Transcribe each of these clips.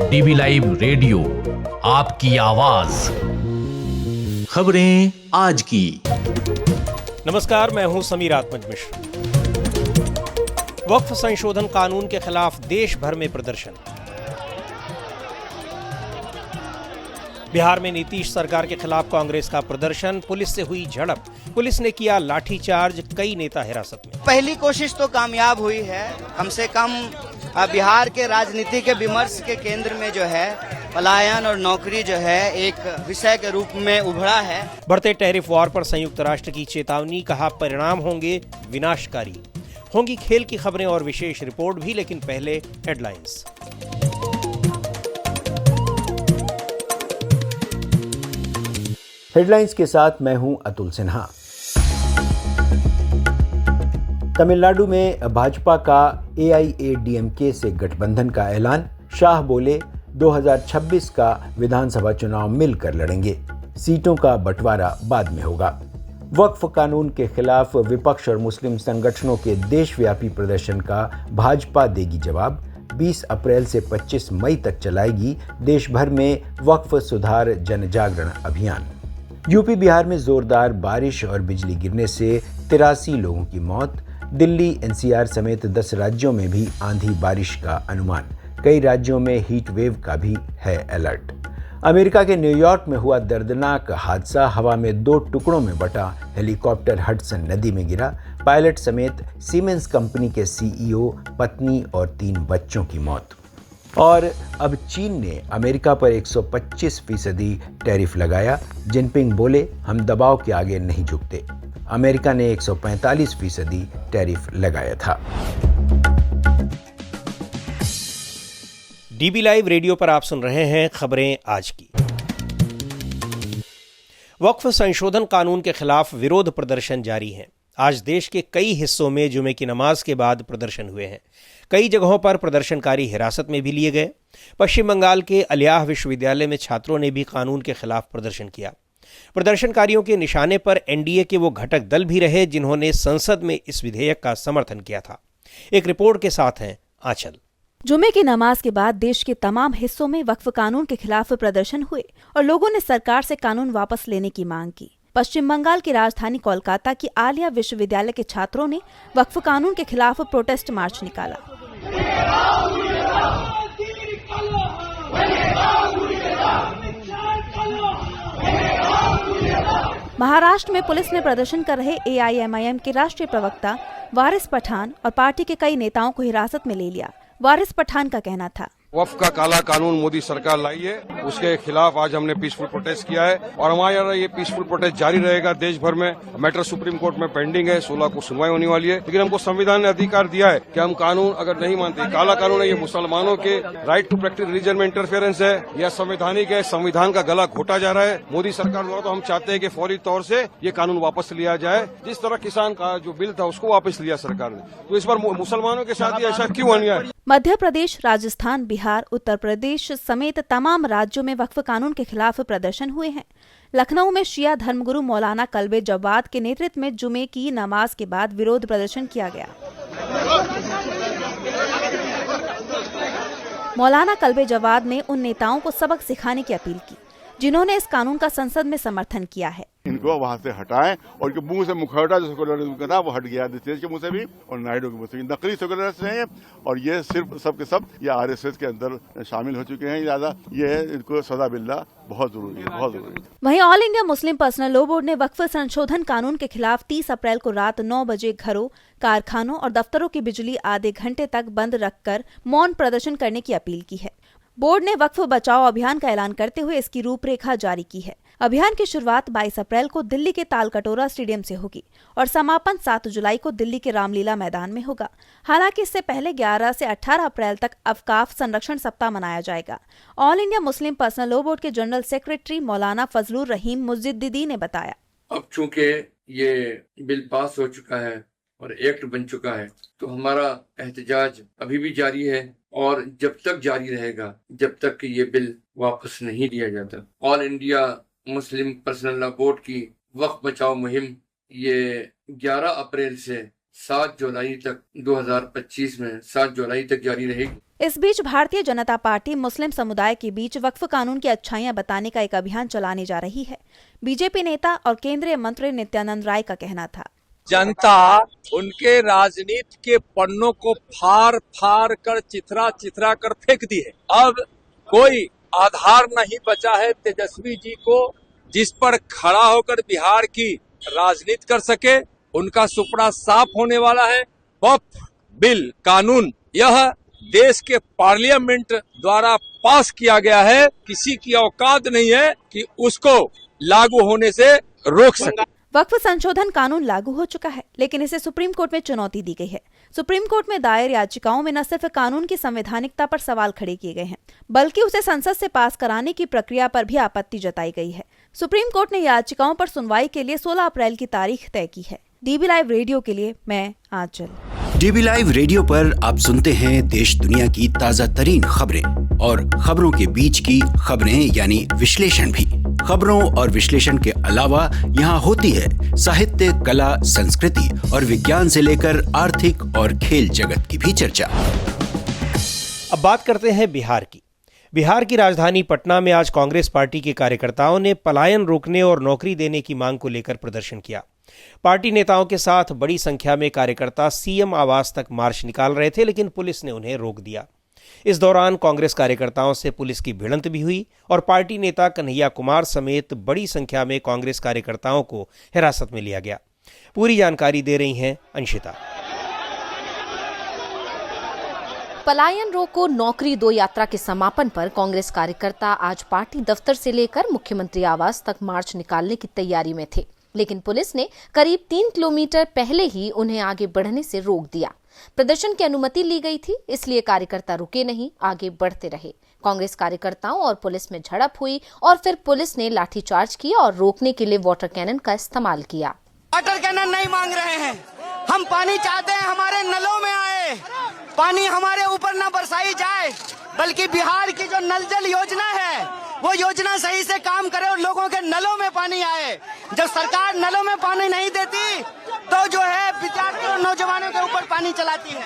DV live radio, आपकी आवाज। खबरें आज की। नमस्कार, मैं हूं समीर आत्मज मिश्र। वक्फ संशोधन कानून के खिलाफ देश भर में प्रदर्शन। बिहार में नीतीश सरकार के खिलाफ कांग्रेस का प्रदर्शन, पुलिस से हुई झड़प, पुलिस ने किया लाठीचार्ज, कई नेता हिरासत में। पहली कोशिश तो कामयाब हुई है। कम से कम बिहार के राजनीति के विमर्श के केंद्र में जो है पलायन और नौकरी जो है एक विषय के रूप में उभरा है। बढ़ते टैरिफ वॉर पर संयुक्त राष्ट्र की चेतावनी, कहा परिणाम होंगे विनाशकारी। होंगी खेल की खबरें और विशेष रिपोर्ट भी, लेकिन पहले हेडलाइंस। हेडलाइंस के साथ मैं हूं अतुल सिन्हा। तमिलनाडु में भाजपा का AIADMK से गठबंधन का ऐलान। शाह बोले 2026 का विधानसभा चुनाव मिलकर लड़ेंगे, सीटों का बंटवारा बाद में होगा। वक्फ कानून के खिलाफ विपक्ष और मुस्लिम संगठनों के देशव्यापी प्रदर्शन का भाजपा देगी जवाब। 20 अप्रैल से 25 मई तक चलाएगी देश भर में वक्फ सुधार जन जागरण अभियान। यूपी बिहार में जोरदार बारिश और बिजली गिरने से 83 लोगों की मौत। दिल्ली NCR समेत 10 राज्यों में भी आंधी बारिश का अनुमान। कई राज्यों में हीट वेव का भी है अलर्ट। अमेरिका के न्यूयॉर्क में हुआ दर्दनाक हादसा, हवा में 2 टुकड़ों में बटा हेलीकॉप्टर हडसन नदी में गिरा। पायलट समेत सीमेंस कंपनी के CEO, पत्नी और 3 बच्चों की मौत। और अब चीन ने अमेरिका पर 125% टैरिफ लगाया। जिनपिंग बोले, हम दबाव के आगे नहीं झुकते। अमेरिका ने 145% टैरिफ लगाया था। डीबी लाइव रेडियो पर आप सुन रहे हैं खबरें आज की। वक्फ संशोधन कानून के खिलाफ विरोध प्रदर्शन जारी है। आज देश के कई हिस्सों में जुमे की नमाज के बाद प्रदर्शन हुए हैं। कई जगहों पर प्रदर्शनकारी हिरासत में भी लिए गए। पश्चिम बंगाल के अलियाह विश्वविद्यालय में छात्रों ने भी कानून के खिलाफ प्रदर्शन किया। प्रदर्शनकारियों के निशाने पर NDA के वो घटक दल भी रहे जिन्होंने संसद में इस विधेयक का समर्थन किया था। एक रिपोर्ट के साथ हैं आंचल। जुमे की नमाज के बाद देश के तमाम हिस्सों में वक्फ कानून के खिलाफ प्रदर्शन हुए और लोगों ने सरकार से कानून वापस लेने की मांग की। पश्चिम बंगाल की राजधानी कोलकाता की आलिया विश्वविद्यालय के छात्रों ने वक्फ कानून के खिलाफ प्रोटेस्ट मार्च निकाला। महाराष्ट्र में पुलिस ने प्रदर्शन कर रहे AIMIM के राष्ट्रीय प्रवक्ता वारिस पठान और पार्टी के कई नेताओं को हिरासत में ले लिया। वारिस पठान का कहना था, वक्फ का काला कानून मोदी सरकार लाई है, उसके खिलाफ आज हमने पीसफुल प्रोटेस्ट किया है और हमारा ये पीसफुल प्रोटेस्ट जारी रहेगा देश भर में। मैटर सुप्रीम कोर्ट में पेंडिंग है, 16 को सुनवाई होने वाली है, लेकिन हमको संविधान ने अधिकार दिया है कि हम कानून अगर नहीं मानते, काला कानून है ये मुसलमानों के राइट टू प्रैक्टिस रिलीजन में इंटरफेरेंस है, यह संवैधानिक है, संविधान का गला घोटा जा रहा है मोदी सरकार द्वारा। तो हम चाहते हैं कि फौरी तौर से ये कानून वापस लिया जाए। जिस तरह किसान का जो बिल था उसको वापस लिया सरकार ने, तो इस बार मुसलमानों के साथ ऐसा क्यों अन्याय? मध्य प्रदेश, राजस्थान, बिहार, उत्तर प्रदेश समेत तमाम राज्यों में वक्फ कानून के खिलाफ प्रदर्शन हुए हैं। लखनऊ में शिया धर्मगुरु मौलाना कल्बे जवाद के नेतृत्व में जुमे की नमाज के बाद विरोध प्रदर्शन किया गया। मौलाना कल्बे जवाद ने उन नेताओं को सबक सिखाने की अपील की जिन्होंने इस कानून का संसद में समर्थन किया है। इनको वहाँ से हटाएं और इनके मुंह से मुखौटा जो सेकुलरिज्म था वो हट गया नीतीश के मुंह से भी और नायडू के मुंह से भी। नकली सेकुलरिस्ट हैं और ये सिर्फ सब के सब ये RSS के अंदर शामिल हो चुके हैं। ज़्यादा ये इनको सजा मिलना बहुत जरूरी है, बहुत जरूरी है। वहीं all India Muslim personal law board ने वक्फ संशोधन कानून के खिलाफ 30 अप्रैल को रात 9 बजे घरों, कारखानों और दफ्तरों की बिजली आधे घंटे तक बंद रखकर मौन प्रदर्शन करने की अपील की है। बोर्ड ने वक्फ बचाओ अभियान का ऐलान करते हुए इसकी रूपरेखा जारी की है। अभियान की शुरुआत 22 अप्रैल को दिल्ली के तालकटोरा स्टेडियम से होगी और समापन 7 जुलाई को दिल्ली के रामलीला मैदान में होगा। हालांकि इससे पहले 11 से 18 अप्रैल तक अवकाफ संरक्षण सप्ताह मनाया जाएगा। All India Muslim personal law board के जनरल सेक्रेटरी मौलाना फजलुर रहीम मुज्जिद्दीदी ने बताया, अब चूंकि ये बिल पास हो चुका है और एक्ट बन चुका है तो हमारा एहतजाज अभी भी जारी है और जब तक जारी रहेगा जब तक ये बिल वापस नहीं लिया जाता। All India Muslim personal law board की वक्फ बचाओ मुहिम ये 11 अप्रैल से 7 जुलाई तक 2025 में 7 जुलाई तक जारी रहेगी। इस बीच भारतीय जनता पार्टी मुस्लिम समुदाय के बीच वक्फ कानून की अच्छाइयां बताने का एक अभियान चलाने जा रही है। बीजेपी नेता और केंद्रीय मंत्री नित्यानंद राय का कहना था, जनता उनके राजनीति के पन्नों को फाड़ फाड़ कर चिथरा कर फेंक दी है। अब कोई आधार नहीं बचा है तेजस्वी जी को जिस पर खड़ा होकर बिहार की राजनीति कर सके। उनका सुपना साफ होने वाला है। वक्फ बिल कानून यह देश के पार्लियामेंट द्वारा पास किया गया है। किसी की औकात नहीं है कि उसको लागू होने से रोक सके। वक्फ संशोधन कानून लागू हो चुका है, लेकिन इसे सुप्रीम कोर्ट में चुनौती दी गई है। सुप्रीम कोर्ट में दायर याचिकाओं में न सिर्फ कानून की संवैधानिकता पर सवाल खड़े किए गए हैं, बल्कि उसे संसद से पास कराने की प्रक्रिया पर भी आपत्ति जताई गई है। सुप्रीम कोर्ट ने याचिकाओं पर सुनवाई के लिए 16 अप्रैल की तारीख तय की है। डीबी लाइव रेडियो के लिए मैं आंचल। डीबी लाइव रेडियो पर आप सुनते हैं देश दुनिया की ताजा तरीन खबरें और खबरों के बीच की खबरें यानी विश्लेषण भी। खबरों और विश्लेषण के अलावा यहाँ होती है साहित्य, कला, संस्कृति और विज्ञान से लेकर आर्थिक और खेल जगत की भी चर्चा। अब बात करते हैं बिहार की। बिहार की राजधानी पटना में आज कांग्रेस पार्टी के कार्यकर्ताओं ने पलायन रोकने और नौकरी देने की मांग को लेकर प्रदर्शन किया। पार्टी नेताओं के साथ बड़ी संख्या में कार्यकर्ता सीएम आवास तक मार्च निकाल रहे थे, लेकिन पुलिस ने उन्हें रोक दिया। इस दौरान कांग्रेस कार्यकर्ताओं से पुलिस की भिड़ंत भी हुई और पार्टी नेता कन्हैया कुमार समेत बड़ी संख्या में कांग्रेस कार्यकर्ताओं को हिरासत में लिया गया। पूरी जानकारी दे रही हैं अंशिता। पलायन रोको नौकरी दो यात्रा के समापन पर कांग्रेस कार्यकर्ता आज पार्टी दफ्तर से लेकर मुख्यमंत्री आवास तक मार्च निकालने की तैयारी में थे, लेकिन पुलिस ने करीब 3 किलोमीटर पहले ही उन्हें आगे बढ़ने से रोक दिया। प्रदर्शन की अनुमति ली गई थी, इसलिए कार्यकर्ता रुके नहीं, आगे बढ़ते रहे। कांग्रेस कार्यकर्ताओं और पुलिस में झड़प हुई और फिर पुलिस ने लाठीचार्ज किया और रोकने के लिए वाटर कैनन का इस्तेमाल किया। वाटर कैनन नहीं मांग रहे हैं, हम पानी चाहते हैं हमारे नलों में आए, पानी हमारे ऊपर न बरसाई जाए, बल्कि बिहार की जो नल जल योजना है वो योजना सही से काम करे और लोगों के नलों में पानी आए। जब सरकार नलों में पानी नहीं देती तो जो है विद्यार्थियों और नौजवानों के ऊपर पानी चलाती है।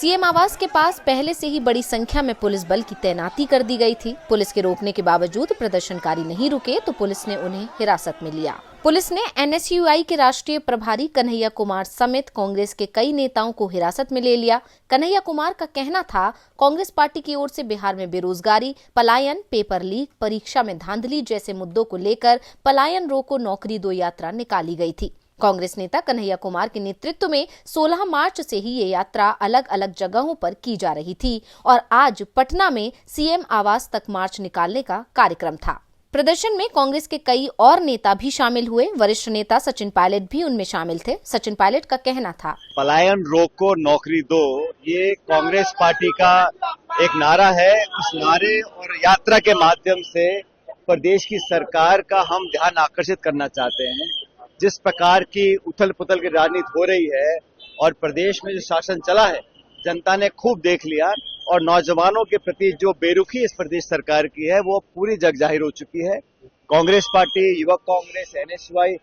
सीएम आवास के पास पहले से ही बड़ी संख्या में पुलिस बल की तैनाती कर दी गई थी। पुलिस के रोकने के बावजूद प्रदर्शनकारी नहीं रुके तो पुलिस ने उन्हें हिरासत में लिया। पुलिस ने एनएसयूआई के राष्ट्रीय प्रभारी कन्हैया कुमार समेत कांग्रेस के कई नेताओं को हिरासत में ले लिया। कन्हैया कुमार का कहना था, कांग्रेस पार्टी की ओर से बिहार में बेरोजगारी, पलायन, पेपर लीक, परीक्षा में धांधली जैसे मुद्दों को लेकर पलायन रोको नौकरी दो यात्रा निकाली गई थी। कांग्रेस नेता कन्हैया कुमार के नेतृत्व में 16 मार्च से ही ये यात्रा अलग अलग जगहों पर की जा रही थी और आज पटना में सीएम आवास तक मार्च निकालने का कार्यक्रम था। प्रदर्शन में कांग्रेस के कई और नेता भी शामिल हुए। वरिष्ठ नेता सचिन पायलट भी उनमें शामिल थे। सचिन पायलट का कहना था, पलायन रोको नौकरी दो, ये कांग्रेस पार्टी का एक नारा है। उस नारे और यात्रा के माध्यम से प्रदेश की सरकार का हम ध्यान आकर्षित करना चाहते हैं। जिस प्रकार की उथल पुथल की राजनीति हो रही है और प्रदेश में जो शासन चला है, जनता ने खूब देख लिया और नौजवानों के प्रति जो बेरुखी इस प्रदेश सरकार की है वो पूरी जग जाहिर हो चुकी है। कांग्रेस पार्टी, युवक कांग्रेस, एनएसयूआई,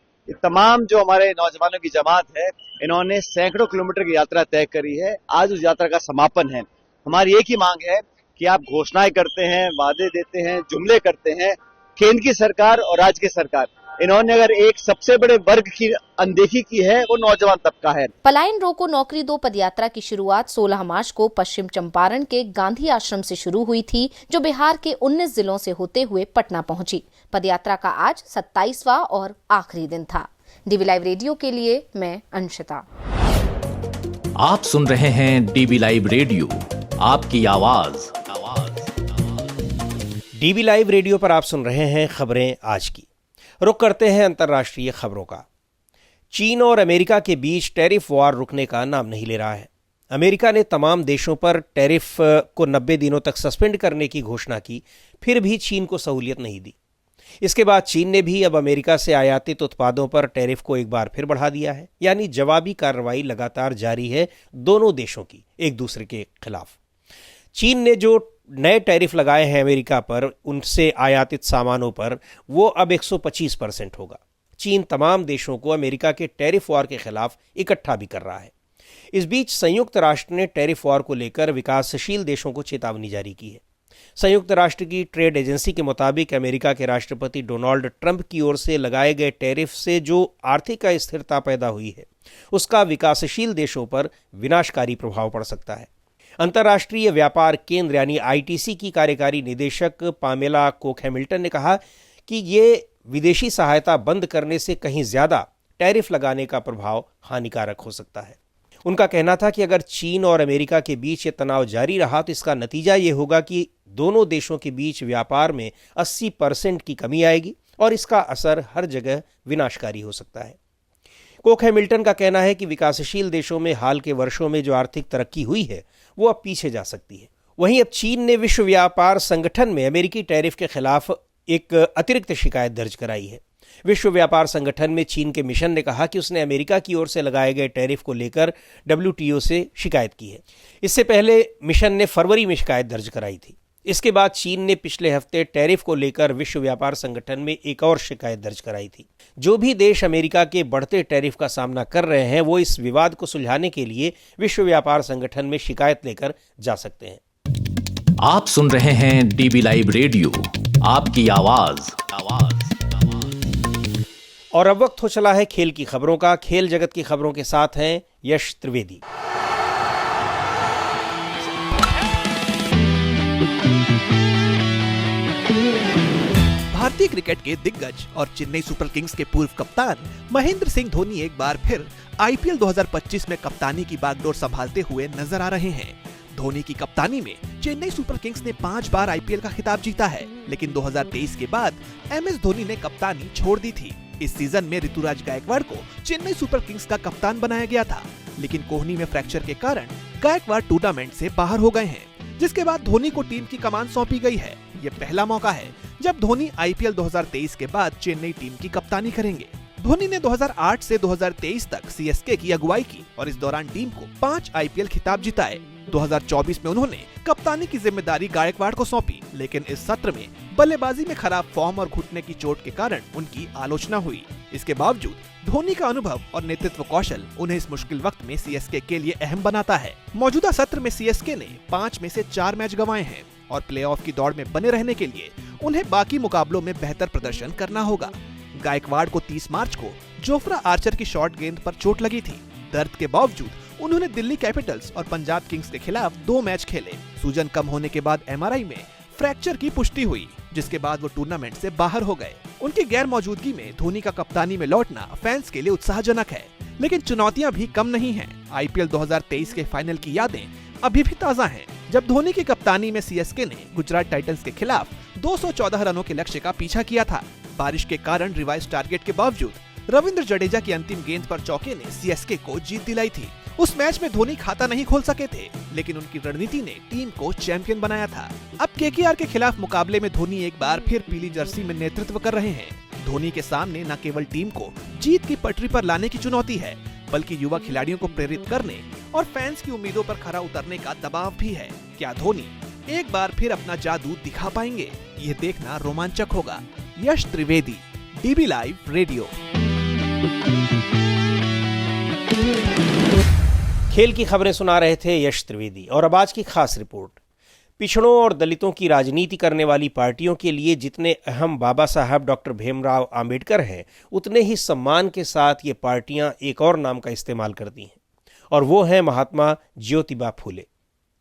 तमाम जो हमारे नौजवानों की जमात है, इन्होंने सैकड़ों किलोमीटर की यात्रा तय करी है। आज उस यात्रा का समापन है। हमारी एक ही मांग है कि आप घोषणाएं करते हैं, वादे देते हैं, जुमले करते हैं। केंद्र की सरकार और राज्य की सरकार, इन्होंने अगर एक सबसे बड़े वर्ग की अनदेखी की है वो नौजवान तबका है। पलायन रोको नौकरी दो पदयात्रा की शुरुआत 16 मार्च को पश्चिम चंपारण के गांधी आश्रम से शुरू हुई थी, जो बिहार के 19 जिलों से होते हुए पटना पहुंची। पदयात्रा का आज 27वां और आखिरी दिन था। डीबी लाइव रेडियो के लिए मैं अंशिता। आप सुन रहे हैं डीबी लाइव रेडियो, आपकी आवाज। डीबी लाइव रेडियो पर आप सुन रहे हैं खबरें आज की। रुक करते हैं अंतर्राष्ट्रीय खबरों का। चीन और अमेरिका के बीच टैरिफ वॉर रुकने का नाम नहीं ले रहा है। अमेरिका ने तमाम देशों पर टैरिफ को 90 दिनों तक सस्पेंड करने की घोषणा की, फिर भी चीन को सहूलियत नहीं दी। इसके बाद चीन ने भी अब अमेरिका से आयातित उत्पादों पर टैरिफ को एक बार फिर बढ़ा दिया है। यानी जवाबी कार्रवाई लगातार जारी है दोनों देशों की एक दूसरे के खिलाफ। चीन ने जो नए टैरिफ लगाए हैं अमेरिका पर उनसे आयातित सामानों पर, वो अब 125% होगा। चीन तमाम देशों को अमेरिका के टैरिफ वॉर के खिलाफ इकट्ठा भी कर रहा है। इस बीच संयुक्त राष्ट्र ने टैरिफ वॉर को लेकर विकासशील देशों को चेतावनी जारी की है। संयुक्त राष्ट्र की ट्रेड एजेंसी के मुताबिक अमेरिका के राष्ट्रपति डोनाल्ड ट्रंप की ओर से लगाए गए टैरिफ से जो आर्थिक अस्थिरता पैदा हुई है, उसका विकासशील देशों पर विनाशकारी प्रभाव पड़ सकता है। अंतर्राष्ट्रीय व्यापार केंद्र यानी आईटीसी की कार्यकारी निदेशक पामेला कोक-हैमिल्टन ने कहा कि ये विदेशी सहायता बंद करने से कहीं ज्यादा टैरिफ लगाने का प्रभाव हानिकारक हो सकता है। उनका कहना था कि अगर चीन और अमेरिका के बीच ये तनाव जारी रहा तो इसका नतीजा ये होगा कि दोनों देशों के बीच व्यापार में 80% की कमी आएगी और इसका असर हर जगह विनाशकारी हो सकता है। कोक-हैमिल्टन का कहना है कि विकासशील देशों में हाल के वर्षों में जो आर्थिक तरक्की हुई है वो अब पीछे जा सकती है। वहीं अब चीन ने विश्व व्यापार संगठन में अमेरिकी टैरिफ के खिलाफ एक अतिरिक्त शिकायत दर्ज कराई है। विश्व व्यापार संगठन में चीन के मिशन ने कहा कि उसने अमेरिका की ओर से लगाए गए टैरिफ को लेकर WTO से शिकायत की है। इससे पहले मिशन ने फरवरी में शिकायत दर्ज कराई थी। इसके बाद चीन ने पिछले हफ्ते टैरिफ को लेकर विश्व व्यापार संगठन में एक और शिकायत दर्ज कराई थी। जो भी देश अमेरिका के बढ़ते टैरिफ का सामना कर रहे हैं वो इस विवाद को सुलझाने के लिए विश्व व्यापार संगठन में शिकायत लेकर जा सकते हैं। आप सुन रहे हैं डीबी लाइव रेडियो, आपकी आवाज। और अब वक्त हो चला है खेल की खबरों का। खेल जगत की खबरों के साथ हैं यश त्रिवेदी। भारतीय क्रिकेट के दिग्गज और चेन्नई सुपर किंग्स के पूर्व कप्तान महेंद्र सिंह धोनी एक बार फिर आईपीएल 2025 में कप्तानी की बागडोर संभालते हुए नजर आ रहे हैं। धोनी की कप्तानी में चेन्नई सुपर किंग्स ने 5 बार आईपीएल का खिताब जीता है, लेकिन 2023 के बाद MS धोनी ने कप्तानी छोड़ दी थी। इस सीजन में ऋतुराज गायकवाड़ को चेन्नई सुपर किंग्स का कप्तान बनाया गया था, लेकिन कोहनी में फ्रैक्चर के कारण गायकवाड़ टूर्नामेंट से बाहर हो गए हैं, जिसके बाद धोनी को टीम की कमान सौंपी गई है। ये पहला मौका है जब धोनी आईपीएल 2023 के बाद चेन्नई टीम की कप्तानी करेंगे। धोनी ने 2008 से 2023 तक सीएसके की अगुवाई की और इस दौरान टीम को 5 आईपीएल खिताब जिताए। 2024 में उन्होंने कप्तानी की जिम्मेदारी गायकवाड़ को सौंपी, लेकिन इस सत्र में बल्लेबाजी में खराब फॉर्म और घुटने की चोट के कारण उनकी आलोचना हुई। इसके बावजूद धोनी का अनुभव और नेतृत्व कौशल उन्हें इस मुश्किल वक्त में सीएसके के लिए अहम बनाता है। मौजूदा सत्र में सीएसके ने 5 में से 4 मैच गंवाए हैं और प्लेऑफ की दौड़ में बने रहने के लिए उन्हें बाकी मुकाबलों में बेहतर प्रदर्शन करना होगा। गायकवाड़ को 30 मार्च को जोफ्रा आर्चर की शॉर्ट गेंद पर चोट लगी थी। दर्द के बावजूद उन्होंने दिल्ली कैपिटल्स और पंजाब किंग्स के खिलाफ 2 मैच खेले। सूजन कम होने के बाद MRI में फ्रैक्चर की पुष्टि हुई, जिसके बाद वो टूर्नामेंट से बाहर हो गए। उनकी गैर मौजूदगी में धोनी का कप्तानी में लौटना फैंस के लिए उत्साहजनक है, लेकिन चुनौतियां भी कम नहीं हैं। आईपीएल 2023 के फाइनल की यादें अभी भी ताज़ा हैं, जब धोनी की कप्तानी में सीएसके ने गुजरात टाइटंस के खिलाफ 214 रनों के लक्ष्य का पीछा किया था। बारिश के कारण रिवाइज टारगेट के बावजूद रविंद्र जडेजा की अंतिम गेंद पर चौके ने सीएसके को जीत दिलाई थी। उस मैच में धोनी खाता नहीं खोल सके थे, लेकिन उनकी रणनीति ने टीम को चैंपियन बनाया था। अब केकेआर के खिलाफ मुकाबले में धोनी एक बार फिर पीली जर्सी में नेतृत्व कर रहे हैं। धोनी के सामने न केवल टीम को जीत की पटरी पर लाने की चुनौती है, बल्कि युवा खिलाड़ियों को प्रेरित करने और फैंस की उम्मीदों पर खरा उतरने का दबाव भी है। क्या धोनी एक बार फिर अपना जादू दिखा पाएंगे? ये देखना रोमांचक होगा। यश त्रिवेदी, डीबी लाइव रेडियो। खेल की खबरें सुना रहे थे यश त्रिवेदी। और अब आज की खास रिपोर्ट। पिछड़ों और दलितों की राजनीति करने वाली पार्टियों के लिए जितने अहम बाबा साहब डॉक्टर भीमराव आम्बेडकर हैं, उतने ही सम्मान के साथ ये पार्टियां एक और नाम का इस्तेमाल करती हैं, और वो हैं महात्मा ज्योतिबा फुले।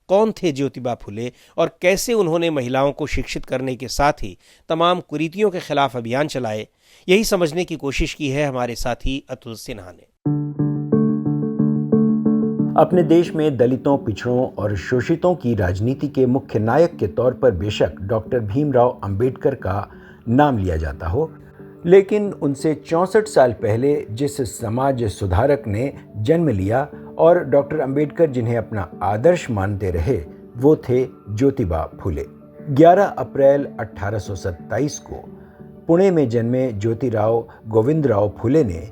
कौन थे ज्योतिबा फुले और कैसे उन्होंने महिलाओं को शिक्षित करने के साथ ही तमाम कुरीतियों के खिलाफ अभियान चलाए, यही समझने की कोशिश की है हमारे साथी अतुल सिन्हा ने। अपने देश में दलितों, पिछड़ों और शोषितों की राजनीति के मुख्य नायक के तौर पर बेशक डॉक्टर भीमराव अंबेडकर का नाम लिया जाता हो, लेकिन उनसे 64 साल पहले जिस समाज सुधारक ने जन्म लिया और डॉक्टर अंबेडकर जिन्हें अपना आदर्श मानते रहे, वो थे ज्योतिबा फुले। 11 अप्रैल 1827 को पुणे में जन्मे ज्योतिराव गोविंदराव फुले ने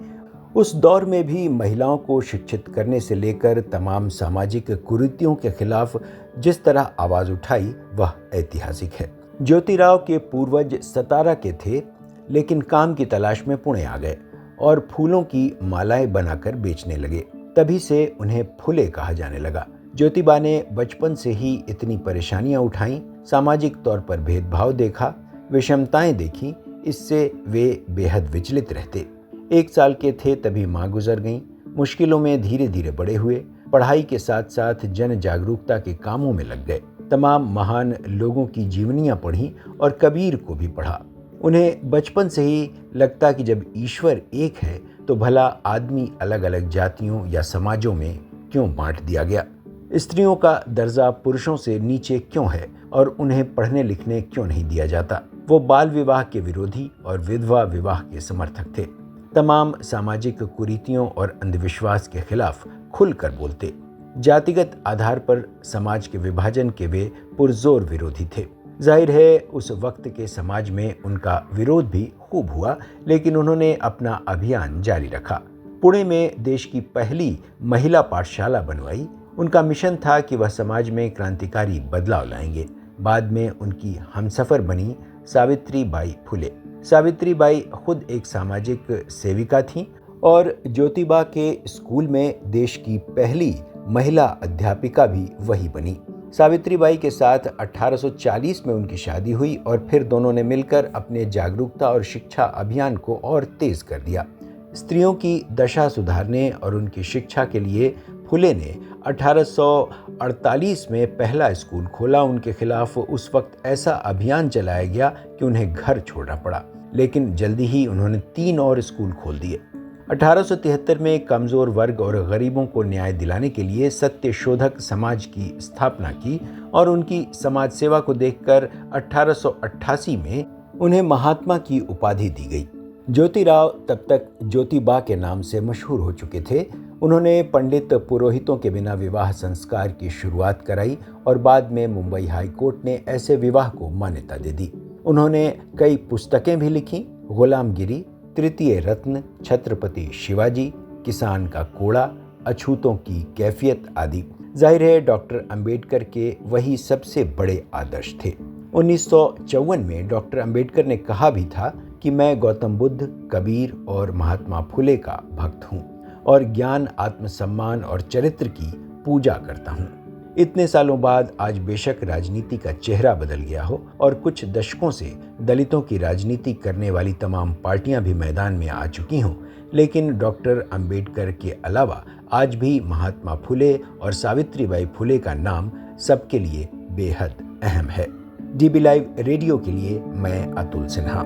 उस दौर में भी महिलाओं को शिक्षित करने से लेकर तमाम सामाजिक कुरीतियों के खिलाफ जिस तरह आवाज़ उठाई, वह ऐतिहासिक है। ज्योतिराव के पूर्वज सतारा के थे, लेकिन काम की तलाश में पुणे आ गए और फूलों की मालाएं बनाकर बेचने लगे। तभी से उन्हें फुले कहा जाने लगा। ज्योतिबा ने बचपन से ही इतनी परेशानियां उठाई, सामाजिक तौर पर भेदभाव देखा, विषमताएं देखी, इससे वे बेहद विचलित रहते। 1 साल के थे तभी मां गुजर गईं। मुश्किलों में धीरे धीरे बड़े हुए, पढ़ाई के साथ साथ जन जागरूकता के कामों में लग गए। तमाम महान लोगों की जीवनियां पढ़ी और कबीर को भी पढ़ा। उन्हें बचपन से ही लगता कि जब ईश्वर एक है तो भला आदमी अलग अलग जातियों या समाजों में क्यों बांट दिया गया, स्त्रियों का दर्जा पुरुषों से नीचे क्यों है और उन्हें पढ़ने लिखने क्यों नहीं दिया जाता। वो बाल विवाह के विरोधी और विधवा विवाह के समर्थक थे। तमाम सामाजिक कुरीतियों और अंधविश्वास के खिलाफ खुलकर बोलते। जातिगत आधार पर समाज के विभाजन के वे पुरजोर विरोधी थे। जाहिर है उस वक्त के समाज में उनका विरोध भी खूब हुआ, लेकिन उन्होंने अपना अभियान जारी रखा। पुणे में देश की पहली महिला पाठशाला बनवाई। उनका मिशन था कि वह समाज में क्रांतिकारी बदलाव लाएंगे। बाद में उनकी हमसफर बनी सावित्रीबाई फुले। सावित्रीबाई खुद एक सामाजिक सेविका थीं और ज्योतिबा के स्कूल में देश की पहली महिला अध्यापिका भी वही बनी। सावित्रीबाई के साथ 1840 में उनकी शादी हुई और फिर दोनों ने मिलकर अपने जागरूकता और शिक्षा अभियान को और तेज कर दिया। स्त्रियों की दशा सुधारने और उनकी शिक्षा के लिए फुले ने 1848 में पहला स्कूल खोला। उनके खिलाफ उस वक्त ऐसा अभियान चलाया गया कि उन्हें घर छोड़ना पड़ा, लेकिन जल्दी ही उन्होंने 3 और स्कूल खोल दिए। 1873 में कमजोर वर्ग और गरीबों को न्याय दिलाने के लिए सत्यशोधक समाज की स्थापना की और उनकी समाज सेवा को देखकर 1888 में उन्हें महात्मा की उपाधि दी गई। ज्योतिराव तब तक ज्योतिबा के नाम से मशहूर हो चुके थे। उन्होंने पंडित पुरोहितों के बिना विवाह संस्कार की शुरुआत कराई और बाद में मुंबई हाई कोर्ट ने ऐसे विवाह को मान्यता दे दी। उन्होंने कई पुस्तकें भी लिखी, गुलामगिरी, तृतीय रत्न, छत्रपति शिवाजी, किसान का कोड़ा, अछूतों की कैफियत आदि। जाहिर है डॉक्टर अंबेडकर के वही सबसे बड़े आदर्श थे। 1954 में डॉक्टर अंबेडकर ने कहा भी था कि मैं गौतम बुद्ध, कबीर और महात्मा फुले का भक्त हूँ और ज्ञान, आत्मसम्मान और चरित्र की पूजा करता हूँ। इतने सालों बाद आज बेशक राजनीति का चेहरा बदल गया हो और कुछ दशकों से दलितों की राजनीति करने वाली तमाम पार्टियां भी मैदान में आ चुकी हों, लेकिन डॉक्टर अंबेडकर के अलावा आज भी महात्मा फुले और सावित्रीबाई फुले का नाम सबके लिए बेहद अहम है। डीबी लाइव रेडियो के लिए मैं अतुल सिन्हा।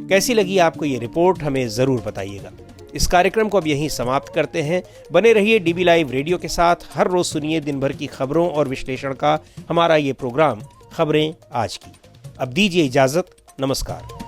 कैसी लगी आपको ये रिपोर्ट, हमें जरूर बताइएगा। इस कार्यक्रम को अब यहीं समाप्त करते हैं। बने रहिए डीबी लाइव रेडियो के साथ। हर रोज सुनिए दिन भर की खबरों और विश्लेषण का हमारा ये प्रोग्राम खबरें आज की। अब दीजिए इजाजत। नमस्कार।